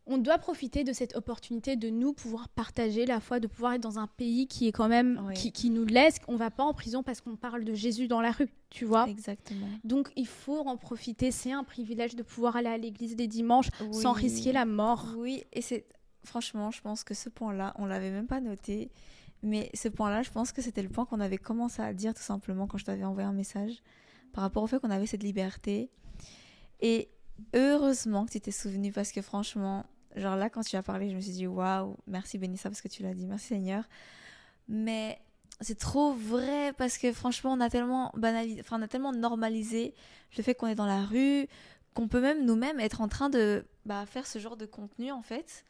on doit profiter de cette opportunité de nous pouvoir partager la foi, de pouvoir être dans un pays qui est quand même, Oui. qui nous laisse, on va pas en prison parce qu'on parle de Jésus dans la rue, tu vois. Exactement. Donc il faut en profiter, c'est un privilège de pouvoir aller à l'église les dimanches sans Oui. risquer la mort. Oui, et c'est franchement, je pense que ce point-là, on l'avait même pas noté, mais ce point-là, je pense que c'était le point qu'on avait commencé à dire tout simplement quand je t'avais envoyé un message par rapport au fait qu'on avait cette liberté. Et heureusement que tu t'es souvenu parce que franchement, genre là quand tu as parlé, je me suis dit waouh, merci Bénissa parce que tu l'as dit, merci Seigneur. Mais c'est trop vrai parce que franchement, on a tellement banalisé, enfin on a tellement normalisé le fait qu'on est dans la rue, qu'on peut même nous-mêmes être en train de faire ce genre de contenu en fait.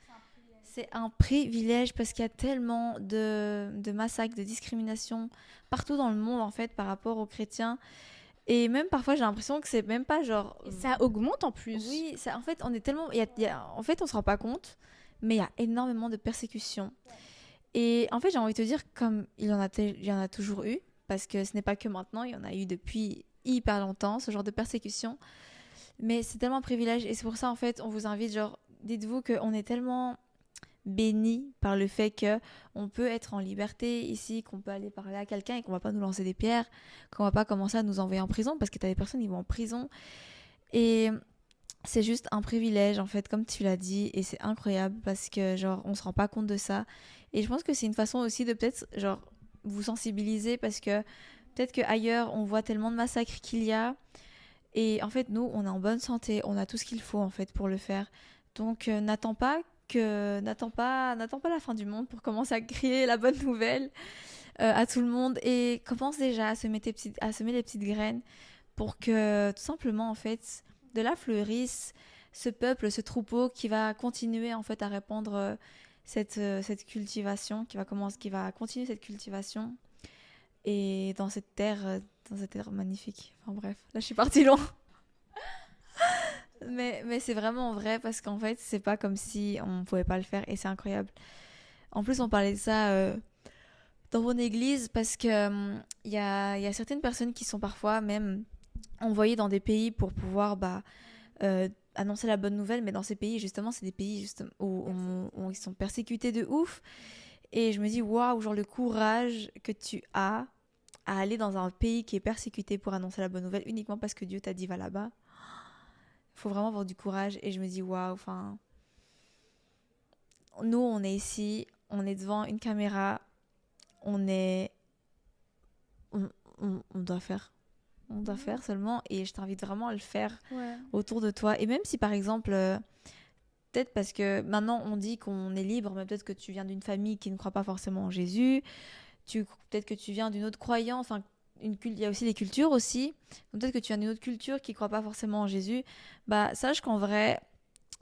C'est un privilège parce qu'il y a tellement de massacres, de discrimination partout dans le monde en fait par rapport aux chrétiens. Et même parfois j'ai l'impression que c'est même pas genre... Et ça augmente en plus. Oui, ça, en fait on est tellement... en fait on se rend pas compte, mais il y a énormément de persécutions. Et en fait j'ai envie de te dire comme il y en a toujours eu, parce que ce n'est pas que maintenant, il y en a eu depuis hyper longtemps ce genre de persécution. Mais c'est tellement un privilège et c'est pour ça en fait on vous invite, genre dites-vous qu'on est tellement bénis par le fait qu'on peut être en liberté ici, qu'on peut aller parler à quelqu'un et qu'on va pas nous lancer des pierres, qu'on va pas commencer à nous envoyer en prison parce que t'as des personnes qui vont en prison. Et c'est juste un privilège en fait, comme tu l'as dit, et c'est incroyable parce que genre on se rend pas compte de ça. Et je pense que c'est une façon aussi de peut-être genre vous sensibiliser parce que peut-être qu'ailleurs on voit tellement de massacres qu'il y a. Et en fait, nous, on est en bonne santé, on a tout ce qu'il faut en fait pour le faire. Donc, n'attends pas la fin du monde pour commencer à crier la bonne nouvelle à tout le monde et commence déjà à semer les petites graines pour que tout simplement en fait de là fleurisse ce peuple, ce troupeau qui va continuer en fait à répandre cette cultivation, qui va continuer cette cultivation et dans cette terre magnifique. Enfin bref, là je suis partie loin. Mais c'est vraiment vrai parce qu'en fait, c'est pas comme si on pouvait pas le faire et c'est incroyable. En plus, on parlait de ça dans mon église parce que il y a certaines personnes qui sont parfois même envoyées dans des pays pour pouvoir annoncer la bonne nouvelle, mais dans ces pays, justement, c'est des pays justement, où ils sont persécutés de ouf. Et je me dis, waouh, genre le courage que tu as à aller dans un pays qui est persécuté pour annoncer la bonne nouvelle uniquement parce que Dieu t'a dit va là-bas. Il faut vraiment avoir du courage. Et je me dis, waouh, enfin, nous, on est ici, on est devant une caméra, on est. On doit faire. On doit faire seulement. Et je t'invite vraiment à le faire autour de toi. Et même si, par exemple, peut-être parce que maintenant, on dit qu'on est libre, mais peut-être que tu viens d'une famille qui ne croit pas forcément en Jésus. Peut-être que tu viens d'une autre croyance. Enfin, il y a aussi les cultures aussi. Donc, peut-être que tu viens d'une autre culture qui ne croit pas forcément en Jésus. Bah, sache qu'en vrai,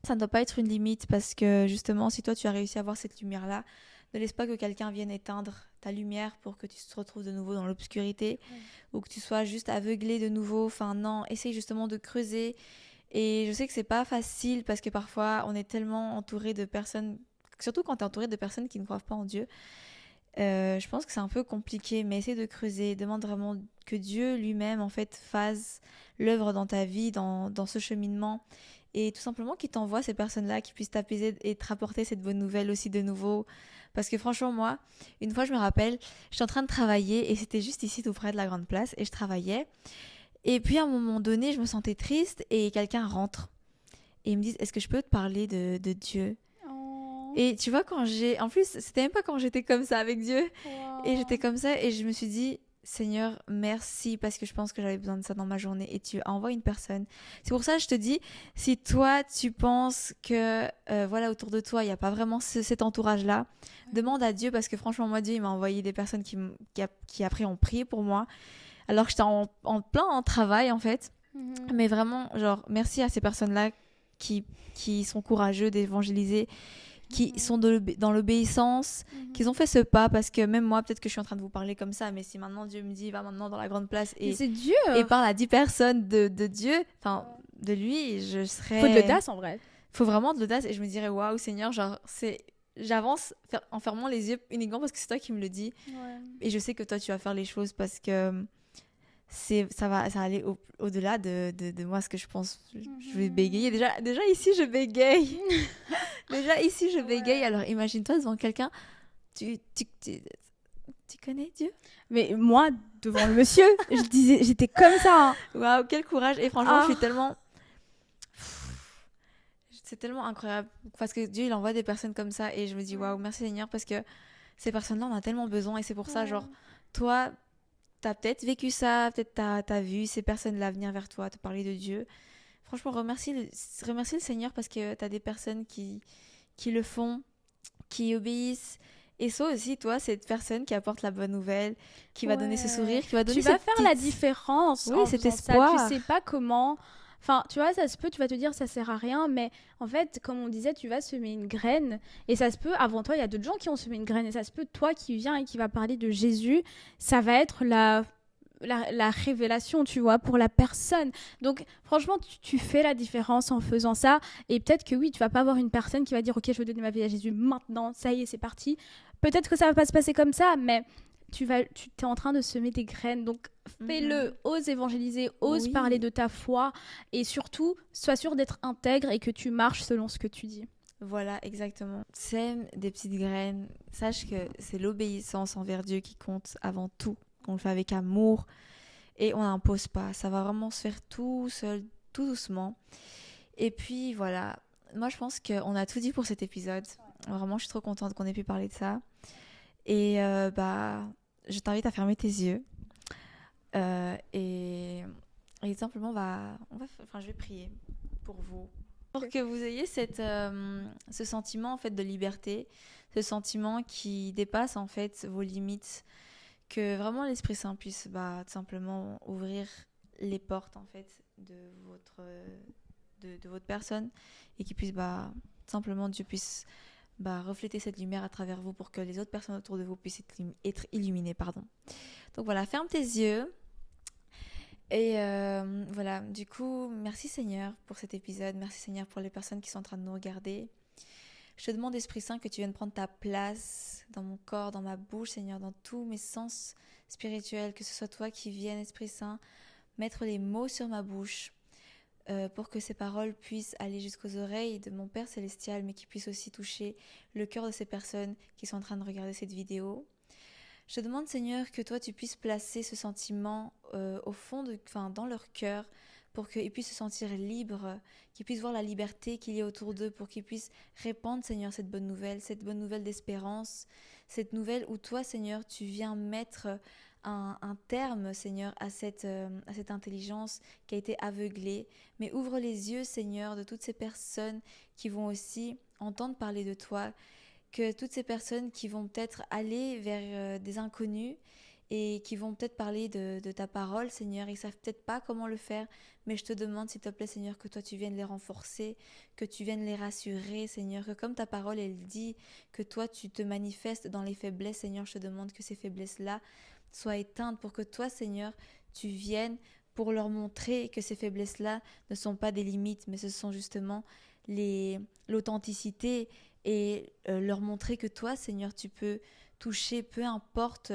ça ne doit pas être une limite parce que justement, si toi, tu as réussi à avoir cette lumière-là, ne laisse pas que quelqu'un vienne éteindre ta lumière pour que tu te retrouves de nouveau dans l'obscurité ou que tu sois juste aveuglé de nouveau. Enfin, non, essaye justement de creuser. Et je sais que c'est pas facile parce que parfois, on est tellement entouré de personnes, surtout quand tu es entouré de personnes qui ne croient pas en Dieu. Je pense que c'est un peu compliqué, mais essaye de creuser. Demande vraiment que Dieu lui-même, en fait, fasse l'œuvre dans ta vie, dans ce cheminement. Et tout simplement qu'il t'envoie ces personnes-là qui puissent t'apaiser et te rapporter cette bonne nouvelle aussi de nouveau. Parce que franchement, moi, une fois, je me rappelle, j'étais en train de travailler et c'était juste ici tout près de la grande place et je travaillais. Et puis à un moment donné, je me sentais triste et quelqu'un rentre. Et ils me disent, est-ce que je peux te parler de Dieu? Et tu vois, en plus, c'était même pas quand j'étais comme ça avec Dieu. Et j'étais comme ça et je me suis dit, Seigneur, merci parce que je pense que j'avais besoin de ça dans ma journée et tu envoies une personne. C'est pour ça que je te dis, si toi, tu penses que, voilà, autour de toi, il n'y a pas vraiment cet entourage-là, demande à Dieu parce que franchement, moi, Dieu, il m'a envoyé des personnes qui après ont prié pour moi alors que j'étais en plein travail, en fait. Mais vraiment, genre, merci à ces personnes-là qui sont courageux d'évangéliser, qui sont dans l'obéissance, qu'ils ont fait ce pas parce que même moi, peut-être que je suis en train de vous parler comme ça, mais si maintenant Dieu me dit va maintenant dans la grande place et c'est dur. Et parle à 10 personnes de Dieu, enfin de lui, je serais... Faut de l'audace en vrai. Faut vraiment de l'audace et je me dirais waouh Seigneur, genre j'avance en fermant les yeux uniquement parce que c'est toi qui me le dis et je sais que toi tu vas faire les choses parce que ça va aller au-delà de moi ce que je pense. Je vais bégayer. Déjà ici, je bégaye. Déjà ici, je bégaye. Alors imagine-toi devant quelqu'un. Tu connais Dieu? Mais moi, devant le monsieur, j'étais comme ça. Waouh, quel courage. Et franchement, je suis tellement... C'est tellement incroyable. Parce que Dieu, il envoie des personnes comme ça. Et je me dis, waouh, merci Seigneur. Parce que ces personnes-là, on a tellement besoin. Et c'est pour ça, genre, toi... T'as peut-être vécu ça, peut-être t'as vu ces personnes-là venir vers toi, te parler de Dieu. Franchement, remercie le Seigneur parce que t'as des personnes qui le font, qui obéissent. Et ça aussi, toi, cette personne qui apporte la bonne nouvelle, qui va donner ce sourire, qui va donner Tu vas faire la différence. Oui, cet espoir. Ça. Tu sais pas comment... Enfin, tu vois, ça se peut, tu vas te dire ça sert à rien, mais en fait, comme on disait, tu vas semer une graine et ça se peut, avant toi, il y a d'autres gens qui ont semé une graine et ça se peut, toi qui viens et qui va parler de Jésus, ça va être la révélation, tu vois, pour la personne. Donc, franchement, tu fais la différence en faisant ça et peut-être que oui, tu vas pas avoir une personne qui va dire, ok, je veux donner ma vie à Jésus maintenant, ça y est, c'est parti. Peut-être que ça va pas se passer comme ça, mais tu es en train de semer des graines, donc fais-le, ose évangéliser, ose parler de ta foi et surtout, sois sûr d'être intègre et que tu marches selon ce que tu dis. Voilà, exactement. Sème des petites graines, sache que c'est l'obéissance envers Dieu qui compte avant tout, qu'on le fait avec amour et on n'impose pas, ça va vraiment se faire tout seul, tout doucement. Et puis voilà, moi je pense qu'on a tout dit pour cet épisode, vraiment je suis trop contente qu'on ait pu parler de ça. Et je t'invite à fermer tes yeux et simplement je vais prier pour vous, pour que vous ayez ce sentiment en fait de liberté, ce sentiment qui dépasse en fait vos limites, que vraiment l'Esprit Saint puisse tout simplement ouvrir les portes en fait de votre personne et qui puisse tout simplement Dieu puisse refléter cette lumière à travers vous pour que les autres personnes autour de vous puissent être illuminées. Donc voilà, ferme tes yeux. Et voilà, du coup, merci Seigneur pour cet épisode. Merci Seigneur pour les personnes qui sont en train de nous regarder. Je te demande, Esprit Saint, que tu viennes prendre ta place dans mon corps, dans ma bouche, Seigneur, dans tous mes sens spirituels, que ce soit toi qui viennes, Esprit Saint, mettre les mots sur ma bouche pour que ces paroles puissent aller jusqu'aux oreilles de mon Père Célestial, mais qui puissent aussi toucher le cœur de ces personnes qui sont en train de regarder cette vidéo. Je te demande, Seigneur, que toi, tu puisses placer ce sentiment au fond, dans leur cœur, pour qu'ils puissent se sentir libres, qu'ils puissent voir la liberté qu'il y a autour d'eux, pour qu'ils puissent répandre, Seigneur, cette bonne nouvelle d'espérance, cette nouvelle où toi, Seigneur, tu viens mettre un terme, Seigneur, à cette intelligence qui a été aveuglée. Mais ouvre les yeux, Seigneur, de toutes ces personnes qui vont aussi entendre parler de toi, que toutes ces personnes qui vont peut-être aller vers des inconnus et qui vont peut-être parler de ta parole, Seigneur, ils ne savent peut-être pas comment le faire, mais je te demande, s'il te plaît, Seigneur, que toi, tu viennes les renforcer, que tu viennes les rassurer, Seigneur, que comme ta parole, elle dit que toi, tu te manifestes dans les faiblesses, Seigneur, je te demande que ces faiblesses-là soient éteintes pour que toi, Seigneur, tu viennes pour leur montrer que ces faiblesses-là ne sont pas des limites, mais ce sont justement l'authenticité et leur montrer que toi, Seigneur, tu peux toucher, peu importe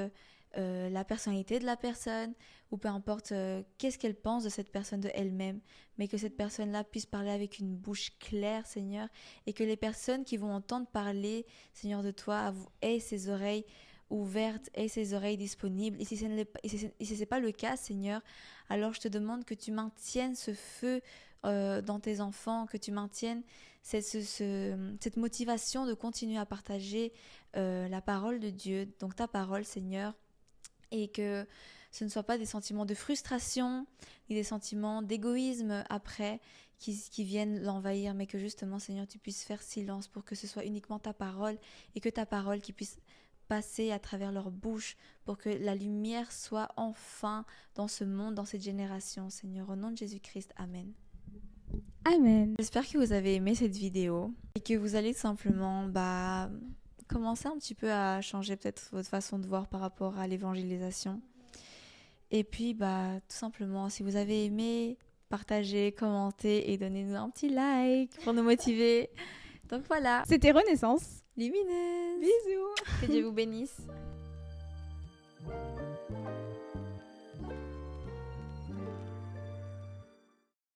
la personnalité de la personne ou peu importe qu'est-ce qu'elle pense de cette personne de elle-même, mais que cette personne-là puisse parler avec une bouche claire, Seigneur, et que les personnes qui vont entendre parler, Seigneur, de toi, aient ses oreilles ouvertes, aient ses oreilles disponibles. Et si ce n'est pas le cas, Seigneur, alors je te demande que tu maintiennes ce feu dans tes enfants, que tu maintiennes cette motivation de continuer à partager la parole de Dieu, donc ta parole, Seigneur, et que ce ne soit pas des sentiments de frustration ni des sentiments d'égoïsme après qui viennent l'envahir, mais que justement, Seigneur, tu puisses faire silence pour que ce soit uniquement ta parole et que ta parole qui puisse passer à travers leur bouche pour que la lumière soit enfin dans ce monde, dans cette génération, Seigneur, au nom de Jésus-Christ, Amen. Amen. J'espère que vous avez aimé cette vidéo et que vous allez simplement commencer un petit peu à changer peut-être votre façon de voir par rapport à l'évangélisation. Et puis, tout simplement, si vous avez aimé, partagez, commentez et donnez-nous un petit like pour nous motiver. Donc voilà. C'était Renaissance. Lumineuse. Bisous. Que Dieu vous bénisse.